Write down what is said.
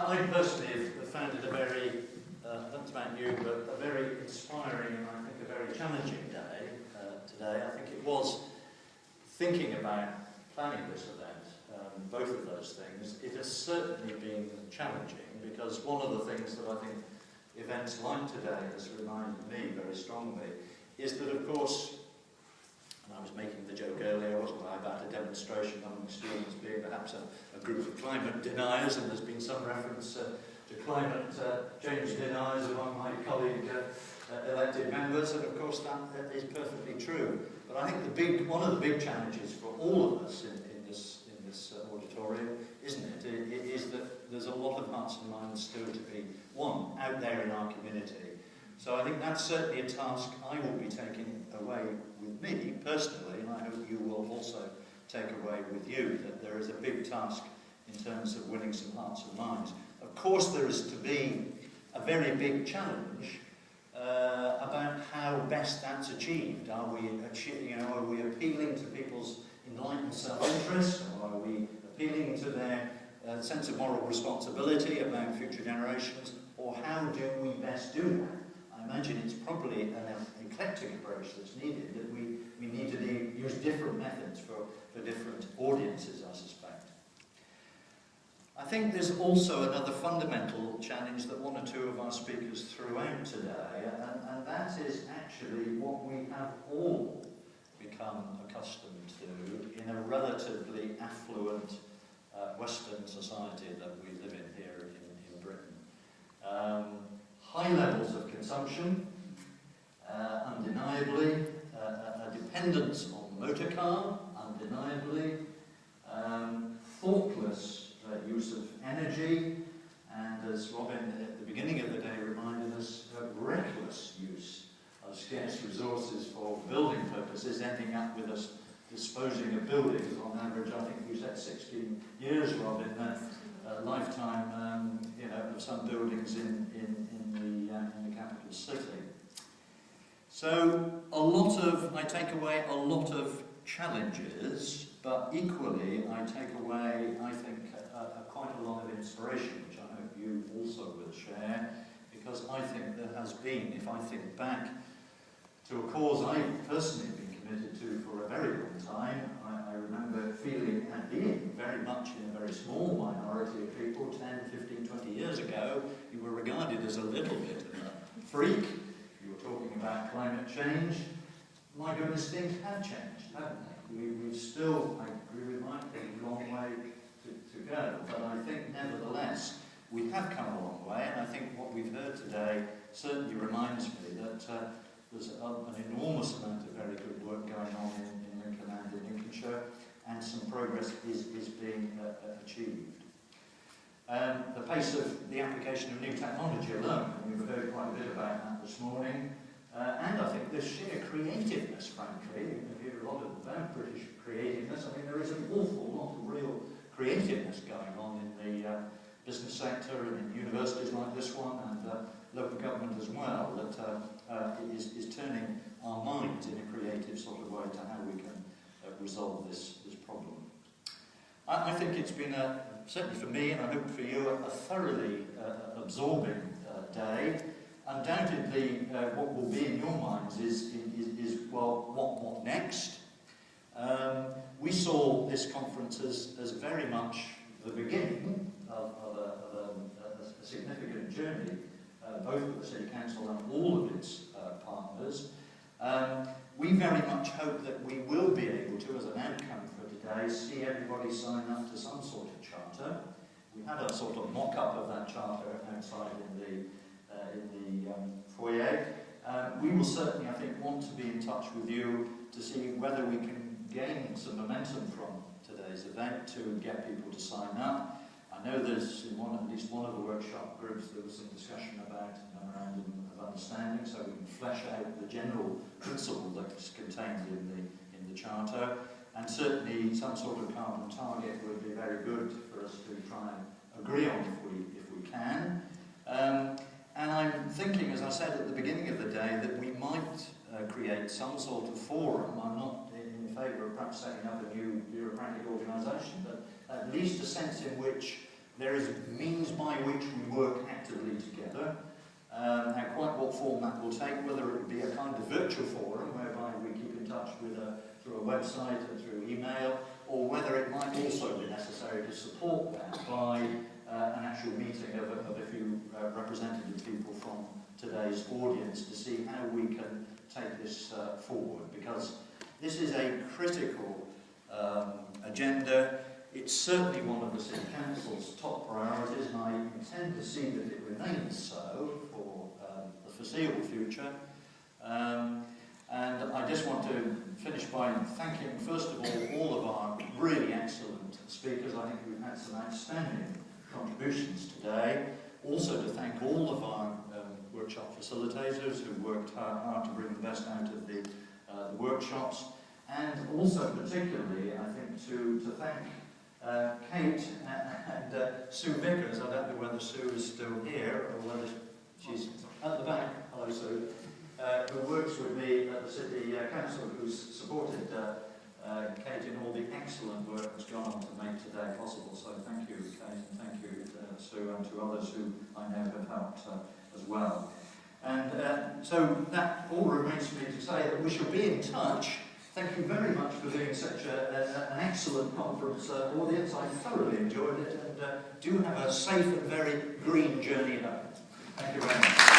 I personally have found it a very, I don't know about you, but a very inspiring and I think a very challenging day today. I think it was, thinking about planning this event, both of those things, it has certainly been challenging, because one of the things that I think events like today has reminded me very strongly is that, of course, and I was making the joke earlier, wasn't I, about a demonstration among students being perhaps a group of climate deniers, and there's been some reference to climate change deniers among my colleague elected members, and of course that is perfectly true. But I think one of the big challenges for all of us in this auditorium, isn't it? It is that there's a lot of hearts and minds still to be won out there in our community. So I think that's certainly a task I will be taking away with me personally, and I hope you will also take away with you, that there is a big task in terms of winning some hearts and minds. Of course there is to be a very big challenge about how best that's achieved. Are we appealing to people's enlightened self-interest, or are we appealing to their sense of moral responsibility about future generations, or how do we best do that? I imagine it's probably an eclectic approach that's needed, that we need to use different methods for different audiences, I suspect. I think there's also another fundamental challenge that one or two of our speakers threw out today, and that is actually what we have all become accustomed to in a relatively affluent Western society that we live in here in Britain. High levels of consumption, undeniably, a dependence on motor car, undeniably, thoughtless use of energy, and as Robin at the beginning of the day reminded us, reckless use of scarce resources for building purposes, ending up with us disposing of buildings on average. I think you said 16 years, Robin, lifetime of some buildings in the capital city. So I take away a lot of challenges, but equally I take away, I think, quite a lot of inspiration, which I hope you also will share, because I think there has been, if I think back to a cause I've personally been committed to for a very long time, I remember feeling and being very much in a very small minority of people 10, 15, 20 years ago. You were regarded as a little bit of a freak. You were talking about climate change. My goodness, things have changed, haven't they? We've still, I agree with Mike, a long way to go, but I think nevertheless we have come a long way, and I think what we've heard today certainly reminds me that there's an enormous amount of very good work going on in Lincoln and in Lincolnshire, and some progress is being achieved. The pace of the application of new technology alone, and we've heard quite a bit about that this morning, and I think the sheer creativeness, frankly, we hear a lot about British creativeness. I mean, there is an awful lot of real creativeness going on in the business sector and in universities like this one, and local government as well, that is turning our minds in a creative sort of way to how we can resolve this problem. I think it's been, certainly for me, and I hope for you, a thoroughly absorbing day. Undoubtedly, what will be in your minds is well, what next? We saw this conference as very much the beginning of a significant journey, both with the City Council and all of its partners. We very much hope that we will be able to, as an outcome for today, see everybody sign up to some sort of charter. We had a sort of mock-up of that charter outside in the foyer. We will certainly, I think, want to be in touch with you to see whether we can gain some momentum from today's event to get people to sign up. I know there's in at least one of the workshop groups there was some discussion about memorandum of understanding, so we can flesh out the general principle that's contained in the charter, and certainly some sort of carbon target would be very good for us to try and agree on if we can. And I'm thinking, as I said at the beginning of the day, that we might create some sort of forum. I'm not in favour of perhaps setting up a new bureaucratic organisation, but at least a sense in which There is means by which we work actively together. And quite what form that will take, whether it be a kind of virtual forum whereby we keep in touch with through a website or through email, or whether it might also be necessary to support that by an actual meeting of a few representative people from today's audience to see how we can take this forward, because this is a critical agenda. It's certainly one of the City Council's top priorities, and I intend to see that it remains so for the foreseeable future. And I just want to finish by thanking, first of all of our really excellent speakers. I think we've had some outstanding contributions today. Also to thank all of our workshop facilitators who worked hard to bring the best out of the workshops. And also particularly, I think, to thank Kate and Sue Vickers. I don't know whether Sue is still here or whether she's at the back. Hello, Sue. Who works with me at the City Council, who's supported Kate in all the excellent work that's gone on to make today possible. So thank you, Kate, and thank you, Sue, and to others who I know have helped as well. And so that all remains for me to say that we shall be in touch. Thank you very much for being such an excellent conference audience. I thoroughly enjoyed it, and do have a safe and very green journey home. Thank you very much.